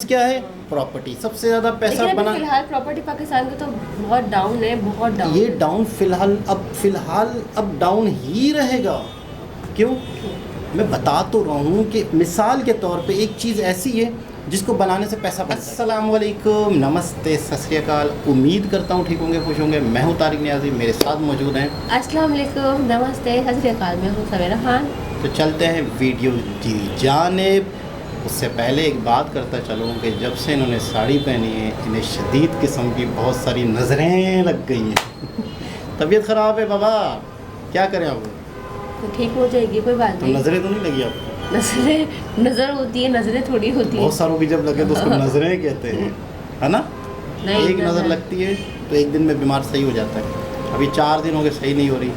क्या है? प्रॉपर्टी। सबसे ज़्यादा पैसा बना। फिलहाल प्रॉपर्टी पाकिस्तान का तो बहुत डाउन है, बहुत डाउन। ये डाउन फिलहाल अब डाउन ही रहेगा। क्यों? मैं बता तो रहा हूँ कि मिसाल के तौर पे एक चीज़ ऐसी है जिसको बनाने से पैसा बनता है। अस्सलाम वालेकुम, नमस्ते, सत श्री अकाल। उम्मीद करता हूँ ठीक होंगे, खुश होंगे। मैं हूँ तारिक नियाज़ी, मेरे साथ मौजूद हैं। अस्सलाम वालेकुम, नमस्ते, सत श्री अकाल। मैं हूँ सवेरा खान। तो चलते हैं वीडियो की जानिब। उससे पहले एक बात करता चलूँ कि जब से इन्होंने साड़ी पहनी है इन्हें शदीद किस्म की बहुत सारी नज़रें लग गई हैं। तबीयत ख़राब है बाबा, क्या करें अब? तो ठीक हो जाएगी, कोई बात नहीं। नज़रें तो नहीं लगी आपको? नज़र होती है, नज़रें थोड़ी होती है। बहुत सारों की जब लगे तो उसको नज़रें कहते हैं, है ना? एक नज़र लगती है तो एक दिन में बीमार सही हो जाता है। अभी 4 दिन हो गए सही नहीं हो रही।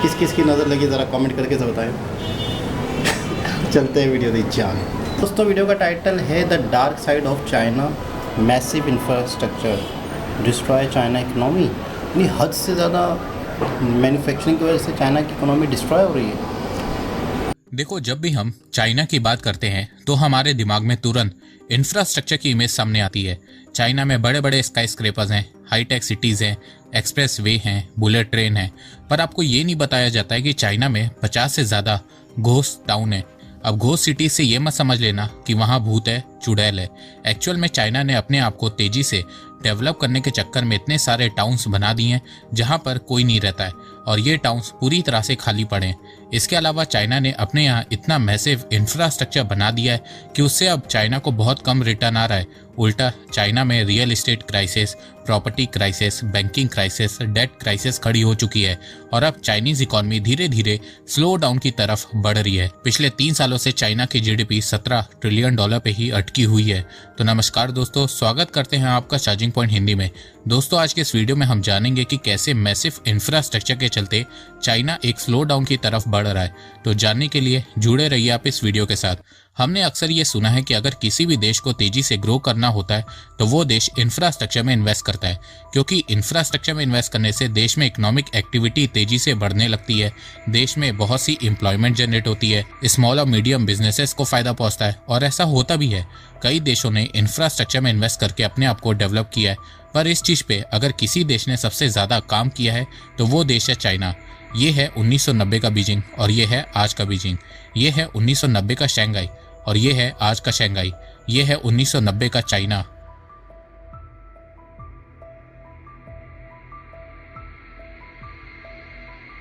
किस किस की नज़र लगी ज़रा कमेंट करके तो बताएं। चलते हैं वीडियो दी जान। दोस्तों, वीडियो का टाइटल है the dark side of China, massive infrastructure destroy China economy. यानी हद से ज़्यादा मैन्युफैक्चरिंग की वजह से चाइना की इकोनॉमी डिस्ट्रॉय हो रही है। देखो, जब भी हम चाइना की बात करते हैं तो हमारे दिमाग में तुरंत इंफ्रास्ट्रक्चर की इमेज सामने आती है। चाइना में बड़े बड़े स्काई स्क्रेपर्स हैं, हाईटेक सिटीज़ हैं, एक्सप्रेस वे हैं, बुलेट ट्रेन हैं। पर आपको ये नहीं बताया जाता है कि चाइना में 50 से ज़्यादा घोस्ट टाउन है। अब घोस्ट सिटी से ये मत समझ लेना कि वहाँ भूत है, चुड़ैल है। एक्चुअल में चाइना ने अपने आप को तेजी से डेवलप करने के चक्कर में इतने सारे टाउन्स बना दिए हैं जहाँ पर कोई नहीं रहता है और ये टाउन्स पूरी तरह से खाली पड़े हैं। इसके अलावा चाइना ने अपने यहाँ इतना मैसिव इंफ्रास्ट्रक्चर बना दिया है कि उससे अब चाइना को बहुत कम रिटर्न आ रहा है। उल्टा चाइना में real estate crisis, property crisis, banking crisis, debt crisis खड़ी हो चुकी है और अब चाइनीज इकॉनमी धीरे धीरे स्लो डाउन की तरफ बढ़ रही है। पिछले 3 सालों से चाइना की जीडीपी $17 ट्रिलियन पे ही अटकी हुई है। तो नमस्कार दोस्तों, स्वागत करते हैं आपका चार्जिंग पॉइंट हिंदी में। दोस्तों, आज के इस वीडियो में हम जानेंगे कि कैसे मैसिव इंफ्रास्ट्रक्चर के चलते चाइना एक स्लो डाउन की तरफ बढ़ रहा है। तो जानने के लिए जुड़े रहिए आप इस वीडियो के साथ। हमने अक्सर ये सुना है कि अगर किसी भी देश को तेजी से ग्रो करना होता है तो वो देश इंफ्रास्ट्रक्चर में इन्वेस्ट करता है, क्योंकि इंफ्रास्ट्रक्चर में इन्वेस्ट करने से देश में इकोनॉमिक एक्टिविटी तेजी से बढ़ने लगती है, देश में बहुत सी एम्प्लॉयमेंट जनरेट होती है, स्मॉल और मीडियम बिजनेसेस को फायदा पहुंचता है और ऐसा होता भी है। कई देशों ने इंफ्रास्ट्रक्चर में इन्वेस्ट करके अपने आप को डेवलप किया है। पर इस चीज़ पे अगर किसी देश ने सबसे ज़्यादा काम किया है तो वो देश है चाइना। ये है 1990 का बीजिंग और ये है आज का बीजिंग। ये है 1990 का शंघाई और ये है आज का शंघाई। ये है 1990 का चाइना।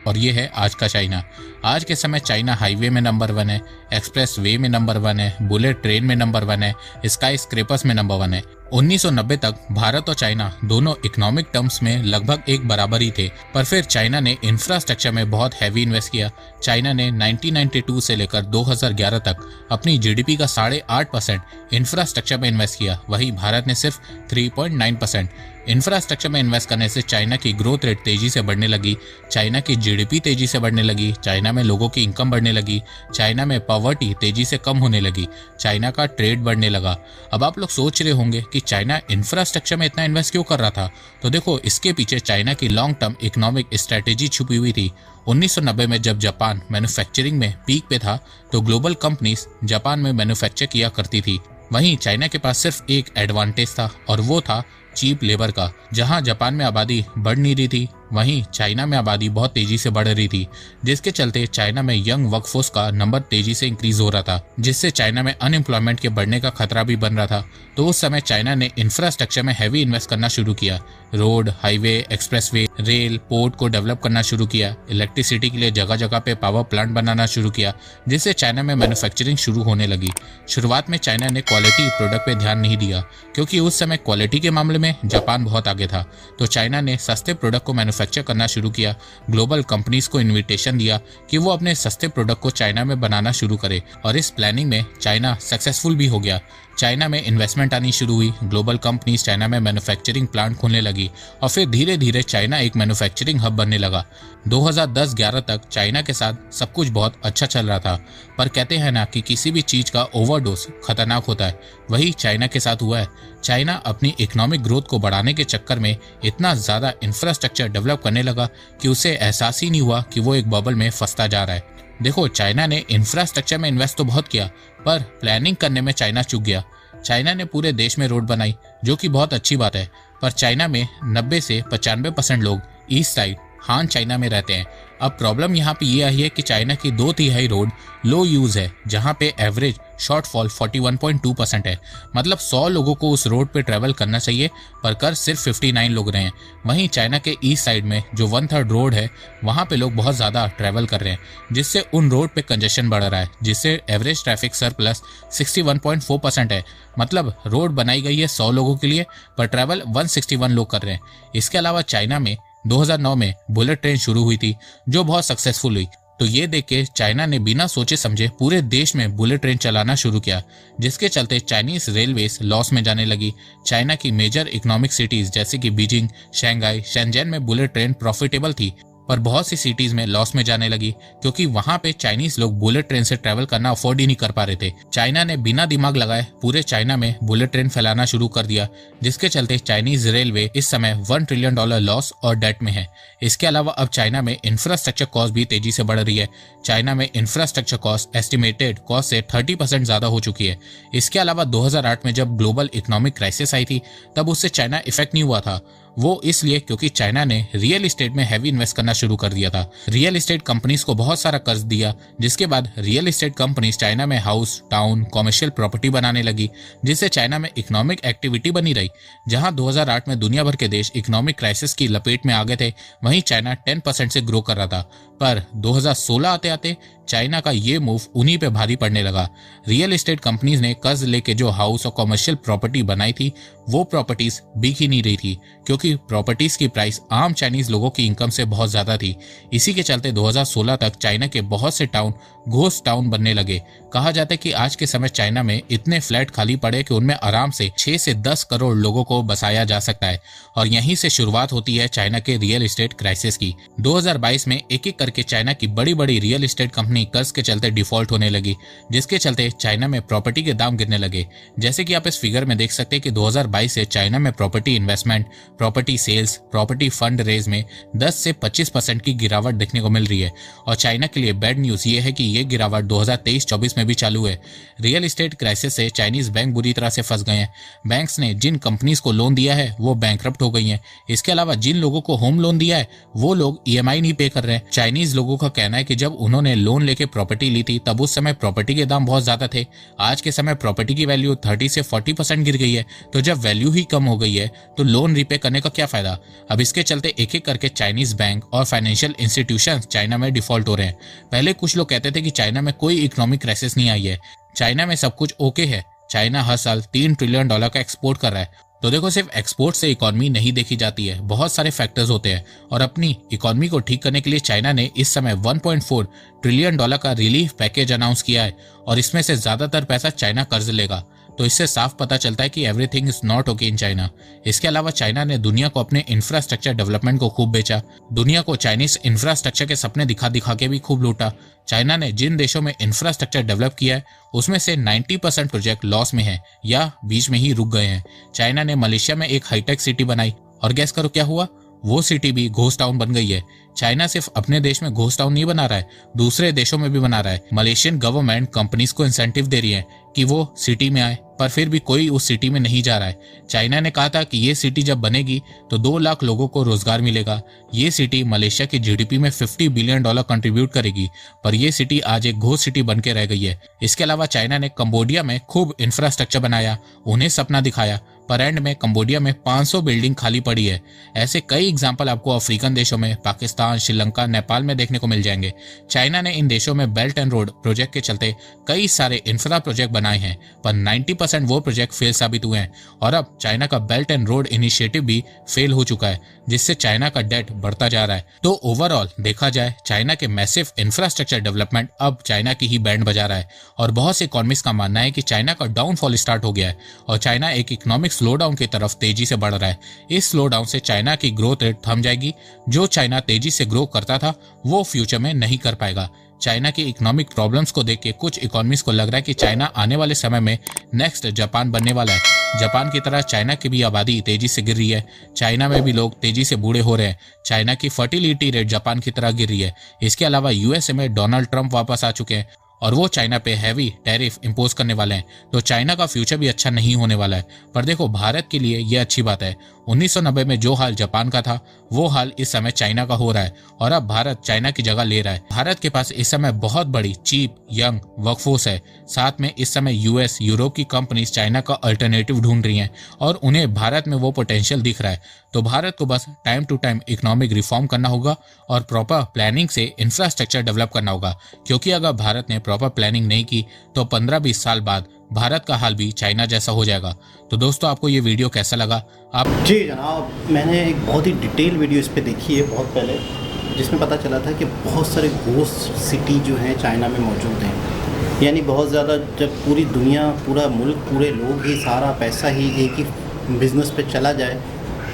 और ये है आज का चाइना। आज के समय चाइना हाईवे में नंबर 1 है, एक्सप्रेस वे में नंबर 1 है, बुलेट ट्रेन में नंबर 1 है, स्काई स्क्रेपर्स में नंबर 1 है। 1990 तक भारत और चाइना दोनों इकोनॉमिक टर्म्स में लगभग एक बराबर ही थे, पर फिर चाइना ने इंफ्रास्ट्रक्चर में बहुत हैवी इन्वेस्ट किया। चाइना ने 1992 से लेकर 2011 तक अपनी जीडीपी का 8.5% इंफ्रास्ट्रक्चर में इन्वेस्ट किया। वहीं भारत ने सिर्फ 3.9%। इंफ्रास्ट्रक्चर में इन्वेस्ट करने से चाइना की ग्रोथ रेट तेजी से बढ़ने लगी, चाइना की जीडीपी तेजी से बढ़ने लगी, चाइना में लोगों की इनकम बढ़ने लगी, चाइना में पॉवर्टी तेजी से कम होने लगी, चाइना का ट्रेड बढ़ने लगा। अब आप लोग सोच रहे होंगे कि चाइना इंफ्रास्ट्रक्चर में इतना इन्वेस्ट क्यों कर रहा था? तो देखो, इसके पीछे चाइना की लॉन्ग टर्म इकोनॉमिक स्ट्रेटेजी छुपी हुई थी। 1990 में जब जापान मैन्युफैक्चरिंग में पीक पे था तो ग्लोबल कंपनीज जापान में मैन्युफैक्चर किया करती थी। वहीं चाइना के पास सिर्फ एक एडवांटेज था और वो था चीप लेबर का। जहां जापान में आबादी बढ़ नहीं रही थी वहीं चाइना में आबादी बहुत तेजी से बढ़ रही थी, जिसके चलते चाइना में यंग वर्कफोर्स का नंबर तेजी से इंक्रीज हो रहा था, जिससे चाइना में अनएम्प्लॉयमेंट के बढ़ने का खतरा भी बन रहा था। तो उस समय चाइना ने इंफ्रास्ट्रक्चर में हैवी इन्वेस्ट करना शुरू किया। Road, highway, expressway, rail, port को डेवलप करना शुरू किया। इलेक्ट्रिसिटी के लिए जगह जगह पे पावर प्लांट बनाना शुरू किया, जिससे चाइना में मैन्युफैक्चरिंग शुरू होने लगी। शुरुआत में चाइना ने क्वालिटी प्रोडक्ट पे ध्यान नहीं दिया, क्योंकि उस समय क्वालिटी के मामले में जापान बहुत आगे था। तो चाइना ने सस्ते प्रोडक्ट को मैन्युफैक्चर करना शुरू किया। ग्लोबल कंपनीज को इन्विटेशन दिया कि वो अपने सस्ते प्रोडक्ट को चाइना में बनाना शुरू करे और इस प्लानिंग में चाइना सक्सेसफुल भी हो गया। चाइना में इन्वेस्टमेंट आनी शुरू हुई, ग्लोबल कंपनीज चाइना में मैन्युफैक्चरिंग प्लांट खोलने लगी और फिर धीरे धीरे चाइना एक मैन्युफैक्चरिंग हब बनने लगा। 2010-11 तक चाइना के साथ सब कुछ बहुत अच्छा चल रहा था, पर कहते हैं ना कि किसी भी चीज का ओवरडोज खतरनाक होता है। वही चाइना के साथ हुआ है। चाइना अपनी इकोनॉमिक ग्रोथ को बढ़ाने के चक्कर में इतना ज्यादा इंफ्रास्ट्रक्चर डेवलप करने लगा कि उसे एहसास ही नहीं हुआ कि वो एक बबल में फंसता जा रहा है। देखो, चाइना ने इंफ्रास्ट्रक्चर में इन्वेस्ट तो बहुत किया, पर प्लानिंग करने में चाइना चूक गया। चाइना ने पूरे देश में रोड बनाई, जो कि बहुत अच्छी बात है, पर चाइना में 90 से 95% लोग ईस्ट साइड हान चाइना में रहते हैं। अब प्रॉब्लम यहाँ पे ये आई है कि चाइना की 2/3 रोड लो यूज है, जहाँ पे एवरेज शॉर्टफॉल 41.2% है। मतलब 100 लोगों को उस रोड पे ट्रेवल करना चाहिए, पर कर सिर्फ 59 लोग रहे हैं। वहीं चाइना के ईस्ट साइड में जो 1/3 रोड है, वहाँ पे लोग बहुत ज़्यादा ट्रेवल कर रहे हैं, जिससे उन रोड पे कंजेशन बढ़ रहा है, जिससे एवरेज ट्रैफिक सरप्लस 61.4% है। मतलब रोड बनाई गई है 100 लोगों के लिए, पर ट्रैवल 161 लोग कर रहे हैं। इसके अलावा चाइना में 2009 में बुलेट ट्रेन शुरू हुई थी, जो बहुत सक्सेसफुल हुई। तो ये देख के चाइना ने बिना सोचे समझे पूरे देश में बुलेट ट्रेन चलाना शुरू किया, जिसके चलते चाइनीज रेलवेज लॉस में जाने लगी। चाइना की मेजर इकोनॉमिक सिटीज जैसे कि बीजिंग, शंघाई, शेंजन में बुलेट ट्रेन प्रॉफिटेबल थी, पर बहुत सी सिटीज में लॉस में जाने लगी, क्योंकि वहां पे चाइनीज लोग बुलेट ट्रेन से ट्रैवल करना अफोर्ड ही नहीं कर पा रहे थे। चाइना ने बिना दिमाग लगाए पूरे चाइना में बुलेट ट्रेन फैलाना शुरू कर दिया, जिसके चलते चाइनीज रेलवे इस समय $1 ट्रिलियन लॉस और डेट में है। इसके अलावा अब चाइना में इंफ्रास्ट्रक्चर कॉस्ट भी तेजी से बढ़ रही है। चाइना में इंफ्रास्ट्रक्चर कॉस्ट एस्टिमेटेड कॉस्ट से 30% ज्यादा हो चुकी है। इसके अलावा 2008 में जब ग्लोबल इकोनॉमिक क्राइसिस आई थी, तब उससे चाइना इफेक्ट नहीं हुआ था। वो इसलिए क्योंकि चाइना ने रियल एस्टेट में हैवी इन्वेस्ट करना शुरू कर दिया था। रियल एस्टेट कंपनीज को बहुत सारा कर्ज दिया, जिसके बाद रियल एस्टेट कंपनीज चाइना में हाउस, टाउन, कॉमर्शियल प्रॉपर्टी बनाने लगी, जिससे चाइना में इकोनॉमिक एक्टिविटी बनी रही। जहां 2008 में दुनिया भर के देश इकोनॉमिक क्राइसिस की लपेट में आ गए थे, वहीं चाइना 10% से ग्रो कर रहा था। पर 2016 आते आते चाइना का ये मूव उन्हीं पे भारी पड़ने लगा। रियल एस्टेट कंपनीज ने कर्ज लेके जो हाउस और कॉमर्शियल प्रॉपर्टी बनाई थी, वो प्रॉपर्टीज बिक ही नहीं रही थी, क्योंकि प्रॉपर्टीज की प्राइस आम चाइनीज लोगों की इनकम से बहुत ज्यादा थी। इसी के चलते 2016 तक चाइना के बहुत से टाउन घोस्ट टाउन बनने लगे। कहा जाता है कि आज के समय चाइना में इतने फ्लैट खाली पड़े कि उनमें आराम से 6 से 10 करोड़ लोगों को बसाया जा सकता है। और यहीं से शुरुआत होती है चाइना के रियल एस्टेट क्राइसिस की। 2022 में एक एक करके चाइना की बड़ी बड़ी रियल एस्टेट कंपनी कर्ज के चलते डिफॉल्ट होने लगी, जिसके चलते चाइना में प्रॉपर्टी के दाम गिरने लगे। जैसे कि आप इस फिगर में देख सकते हैं कि 2022 से चाइना में property investment, property sales, property fund raise में 10 से 25% की गिरावट देखने को मिल रही है। और चाइना के लिए बैड न्यूज ये है कि ये गिरावट 2023-24 में भी चालू है। रियल एस्टेट क्राइसिस से चाइनीज बैंक बुरी तरह से फंस गए हैं। बैंक्स ने जिन कंपनीज को लोन दिया है वो बैंकरप्ट हो गई हैं। इसके अलावा जिन लोगों को होम लोन दिया है वो लोग EMI नहीं पे कर रहे हैं। चाइनीज लोगों का कहना है कि जब उन्होंने लोन लेके प्रॉपर्टी ली थी, तब उस समय प्रॉपर्टी के दाम बहुत ज्यादा थे। आज के समय प्रॉपर्टी की वैल्यू 30 से 40% गिर गई है। तो जब वैल्यू ही कम हो गई है तो लोन रीपे करने का क्या फायदा। अब इसके चलते एक एक करके चाइनीज बैंक और फाइनेंशियल इंस्टीट्यूशंस चाइना में डिफॉल्ट हो रहे हैं। पहले कुछ लोग कहते थे कि चाइना में कोई इकोनॉमिक क्राइसिस नहीं आई है, चाइना में सब कुछ ओके है। चाइना हर साल $3 ट्रिलियन का एक्सपोर्ट कर रहा है। तो देखो, सिर्फ एक्सपोर्ट से इकोनॉमी नहीं देखी जाती है, बहुत सारे फैक्टर्स होते हैं। और अपनी इकोनॉमी को ठीक करने के लिए चाइना ने इस समय $1.4 ट्रिलियन का रिलीफ पैकेज अनाउंस किया है, और इसमें से ज्यादातर पैसा चाइना कर्ज लेगा। तो इससे साफ पता चलता है कि everything is not okay in China. इसके अलावा चाइना ने दुनिया को अपने इंफ्रास्ट्रक्चर डेवलपमेंट को खूब बेचा। दुनिया को चाइनीज इंफ्रास्ट्रक्चर के सपने दिखा दिखा के भी खूब लूटा। चाइना ने जिन देशों में इंफ्रास्ट्रक्चर डेवलप किया है, उसमें से 90% प्रोजेक्ट लॉस में है या बीच में ही रुक गए हैं। चाइना ने मलेशिया में एक हाईटेक सिटी बनाई, और गैस करो क्या हुआ, वो सिटी भी घोस्ट टाउन बन गई है। चाइना सिर्फ अपने देश में घोस्ट टाउन नहीं बना रहा है, दूसरे देशों में भी बना रहा है। मलेशियन गवर्नमेंट कंपनीज को इंसेंटिव दे रही है कि वो सिटी में आए, पर फिर भी कोई उस सिटी में नहीं जा रहा है। चाइना ने कहा था कि ये सिटी जब बनेगी तो 2 लाख लोगों को रोजगार मिलेगा। ये सिटी मलेशिया की GDP में $50 बिलियन कंट्रीब्यूट करेगी, पर ये सिटी आज एक घोस्ट सिटी बन के रह गई है। इसके अलावा चाइना ने कंबोडिया में खूब इंफ्रास्ट्रक्चर बनाया, उन्हें सपना दिखाया, पर एंड में कंबोडिया में 500 बिल्डिंग खाली पड़ी है। ऐसे कई एग्जाम्पल आपको अफ्रीकन देशों में, पाकिस्तान, श्रीलंका, नेपाल में देखने को मिल जाएंगे। चाइना ने इन देशों में बेल्ट एंड रोड प्रोजेक्ट के चलते कई सारे इंफ्रा प्रोजेक्ट बनाए हैं, पर 90% वो प्रोजेक्ट फेल साबित हुए हैं। और अब चाइना का बेल्ट एंड रोड इनिशिएटिव भी फेल हो चुका है, जिससे चाइना का डेट बढ़ता जा रहा है। तो ओवरऑल देखा जाए, चाइना के मैसिव इंफ्रास्ट्रक्चर डेवलपमेंट अब चाइना की ही बैंड बजा रहा है। और बहुत से इकोनॉमिस्ट का मानना है कि चाइना का डाउनफॉल स्टार्ट हो गया है और चाइना एक इकोनॉमिक स्लोडाउन की तरफ तेजी से बढ़ रहा है। इस स्लोडाउन से चाइना की ग्रोथ रेट थम जाएगी। जो चाइना तेजी से ग्रो करता था वो फ्यूचर में नहीं कर पाएगा। चाइना की इकोनॉमिक प्रॉब्लम्स को देख के कुछ इकोनॉमिस्ट को लग रहा है कि चाइना आने वाले समय में नेक्स्ट जापान बनने वाला है। जापान की तरह चाइना की भी आबादी तेजी से गिर रही है। चाइना में भी लोग तेजी से बूढ़े हो रहे हैं। चाइना की फर्टिलिटी रेट जापान की तरह गिर रही है। इसके अलावा USA में डोनाल्ड ट्रंप वापस आ चुके हैं और वो चाइना पे हैवी टैरिफ इम्पोज करने वाले हैं, तो चाइना का फ्यूचर भी अच्छा नहीं होने वाला है। पर देखो, भारत के लिए ये अच्छी बात है। 1990 में जो हाल जापान का था, वो हाल इस समय चाइना का हो रहा है और अब भारत चाइना की जगह ले रहा है। भारत के पास इस समय बहुत बड़ी चीप यंग वर्कफोर्स है। साथ में इस समय यूएस, यूरोप की कंपनीज चाइना का अल्टरनेटिव ढूंढ रही हैं और उन्हें भारत में वो पोटेंशियल दिख रहा है। तो भारत को बस time to time economic reform करना होगा और प्रॉपर प्लानिंग से इंफ्रास्ट्रक्चर डेवलप करना होगा, क्योंकि अगर भारत ने प्रॉपर प्लानिंग नहीं की तो 15-20 साल बाद भारत का हाल भी चाइना जैसा हो जाएगा। तो दोस्तों, आपको ये वीडियो कैसा लगा? आप जी जनाब, मैंने एक बहुत ही डिटेल वीडियो इस पे देखी है बहुत पहले, जिसमें पता चला था कि बहुत सारे घोस्ट सिटी जो हैं चाइना में मौजूद हैं। यानी बहुत ज़्यादा, जब पूरी दुनिया, पूरा मुल्क, पूरे लोग ही, सारा पैसा ही एक ही बिज़नेस पे चला जाए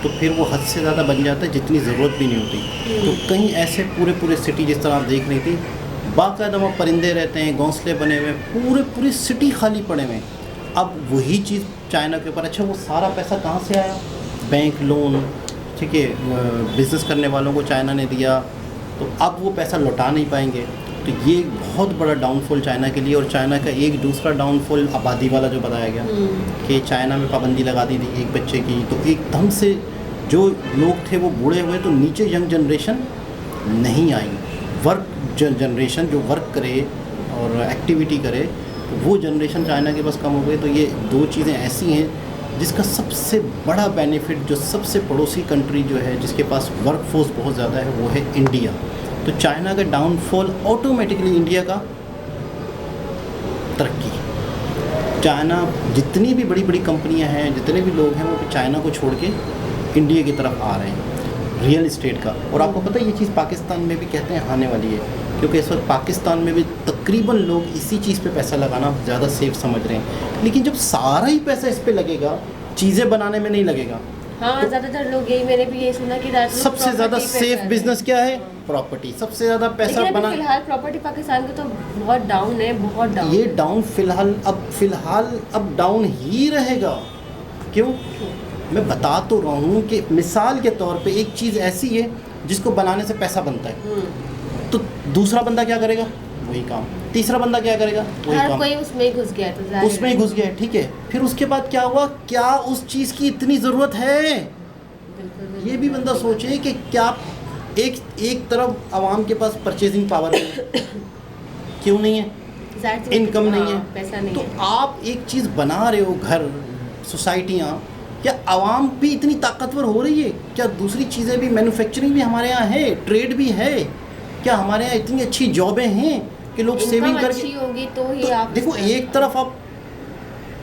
तो फिर वो हद से ज़्यादा बन जाता है जितनी ज़रूरत भी नहीं होती। तो कहीं ऐसे पूरे सिटी जिस तरह आप देख रही थी, बाकायदा वहाँ परिंदे रहते हैं, घोंसले बने हुए, पूरी सिटी खाली पड़े हुए। अब वही चीज़ चाइना के ऊपर। अच्छा, वो सारा पैसा कहाँ से आया? बैंक लोन, ठीक है, बिज़नेस करने वालों को चाइना ने दिया, तो अब वो पैसा लौटा नहीं पाएंगे। तो ये एक बहुत बड़ा डाउनफॉल चाइना के लिए। और चाइना का एक दूसरा डाउनफॉल आबादी वाला जो बताया गया कि चाइना में पाबंदी लगा दी थी एक बच्चे की, तो एकदम से जो लोग थे वो बूढ़े हुए, तो नीचे यंग जनरेशन नहीं आई। वर्क जनरेशन जो वर्क करे और एक्टिविटी करे, तो वो जनरेशन चाइना के पास कम हो गई। तो ये दो चीज़ें ऐसी हैं जिसका सबसे बड़ा बेनिफिट, जो सबसे पड़ोसी कंट्री जो है जिसके पास वर्क फोर्स बहुत ज़्यादा है, वो है इंडिया। तो चाइना का डाउनफॉल ऑटोमेटिकली इंडिया का तरक्की। चाइना, जितनी भी बड़ी कंपनियां हैं, जितने भी लोग हैं, वो चाइना को छोड़ के इंडिया की तरफ आ रहे हैं रियल इस्टेट का। और आपको पता है ये चीज़ पाकिस्तान में भी कहते हैं आने वाली है, क्योंकि इस वक्त पाकिस्तान में भी तकरीबन लोग इसी चीज़ पे पैसा लगाना ज़्यादा सेफ समझ रहे हैं। लेकिन जब सारा ही पैसा इस पे लगेगा, चीज़ें बनाने में नहीं लगेगा। हाँ, तो ज़्यादातर लोग यही, मैंने भी ये सुना कि सबसे ज़्यादा सेफ बिजनेस क्या है? प्रॉपर्टी। सबसे ज़्यादा पैसा बना। फिलहाल प्रॉपर्टी पाकिस्तान का तो बहुत डाउन है, बहुत डाउन। ये डाउन फिलहाल अब डाउन ही रहेगा। क्यों? मैं बता तो रहा हूँ कि मिसाल के तौर पे एक चीज़ ऐसी है जिसको बनाने से पैसा बनता है, तो दूसरा बंदा क्या करेगा? वही काम। तीसरा बंदा क्या करेगा? वही काम। कोई उसमें ही घुस गया, तो उसमें ही घुस गया, ठीक है। फिर उसके बाद क्या हुआ? क्या उस चीज़ की इतनी ज़रूरत है? ये भी बंदा सोचे कि क्या एक तरफ आवाम के पास परचेजिंग पावर क्यों नहीं है? इनकम नहीं है, पैसा नहीं तो है। आप एक चीज़ बना रहे हो, घर, सोसाइटियाँ, क्या आवाम भी इतनी ताकतवर हो रही है? क्या दूसरी चीज़ें भी, मैन्युफैक्चरिंग भी हमारे यहाँ है, ट्रेड भी है? क्या हमारे यहाँ इतनी अच्छी जॉबें हैं कि लोग सेविंग करके अच्छी होगी तो ही तो आप देखो, एक तरफ आप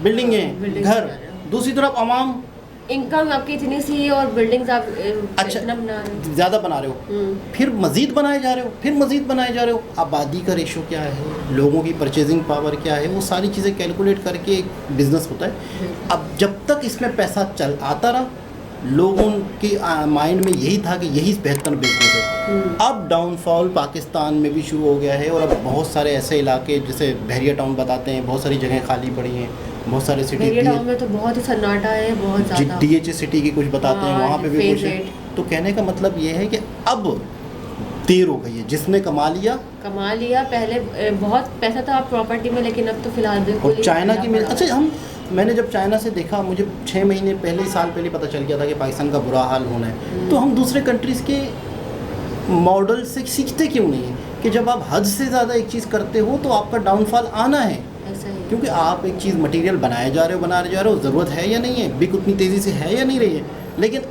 बिल्डिंगें, घर, दूसरी तरफ आवाम, इनकम आपकी इतनी सी और बिल्डिंग्स आप अच्छा इतना बना रहे हो, ज़्यादा बना रहे हो, फिर मज़ीद बनाए जा रहे हो, फिर मज़ीद बनाए जा रहे हो। आबादी का रेशो क्या है, लोगों की परचेजिंग पावर क्या है, वो सारी चीज़ें कैलकुलेट करके एक बिज़नेस होता है। अब जब तक इसमें पैसा चल आता रहा, लोगों के माइंड में यही था कि यही बेहतर बिजनेस है। अब डाउनफॉल पाकिस्तान में भी शुरू हो गया है और अब बहुत सारे ऐसे इलाके, जैसे बहरिया टाउन बताते हैं, बहुत सारी जगह खाली पड़ी हैं, बहुत सारे सिटी में तो बहुत ही सन्नाटा है, बहुत ज़्यादा। DHA सिटी की कुछ बताते हैं, वहाँ पे भी कुछ है। तो कहने का मतलब ये है कि अब देर हो गई है, जिसने कमा लिया। पहले बहुत पैसा था प्रॉपर्टी में, लेकिन अब तो फिलहाल बिल्कुल। और चाइना की अच्छा, मैंने जब चाइना से देखा, मुझे 6 महीने पहले, साल पहले पता चल गया था कि पाकिस्तान का बुरा हाल होना है। तो हम दूसरे कंट्रीज़ के मॉडल से सीखते क्यों नहीं है कि जब आप हद से ज़्यादा एक चीज़ करते हो तो आपका डाउनफॉल आना है। क्योंकि आप एक चीज़ मटेरियल बनाए जा रहे हो, ज़रूरत है या नहीं है, बिक उतनी तेज़ी से है या नहीं रही है। लेकिन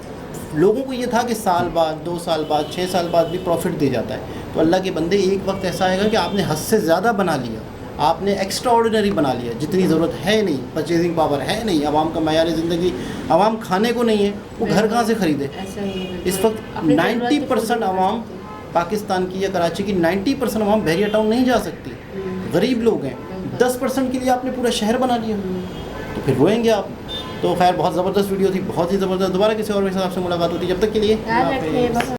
लोगों को ये था कि साल बाद, 2 साल बाद, 6 साल बाद भी प्रॉफिट दे जाता है। तो अल्लाह के बंदे, एक वक्त ऐसा आएगा कि आपने हद से ज़्यादा बना लिया, आपने एक्स्ट्रा ऑर्डिनरी बना लिया, जितनी ज़रूरत है नहीं, परचेजिंग पावर है नहीं, आवाम का मयार ज़िंदगी, आवाम खाने को नहीं है, वो घर कहाँ से ख़रीदे? इस वक्त 90% आवाम पाकिस्तान की या कराची की 90% आवाम बहरिया टाउन नहीं जा सकती, गरीब लोग हैं। 10% के लिए आपने पूरा शहर बना लिया, तो फिर रोएंगे आप। तो खैर, बहुत ज़बरदस्त वीडियो थी, बहुत ही ज़बरदस्त। दोबारा किसी और के साथ आपसे मुलाकात होती है, जब तक के लिए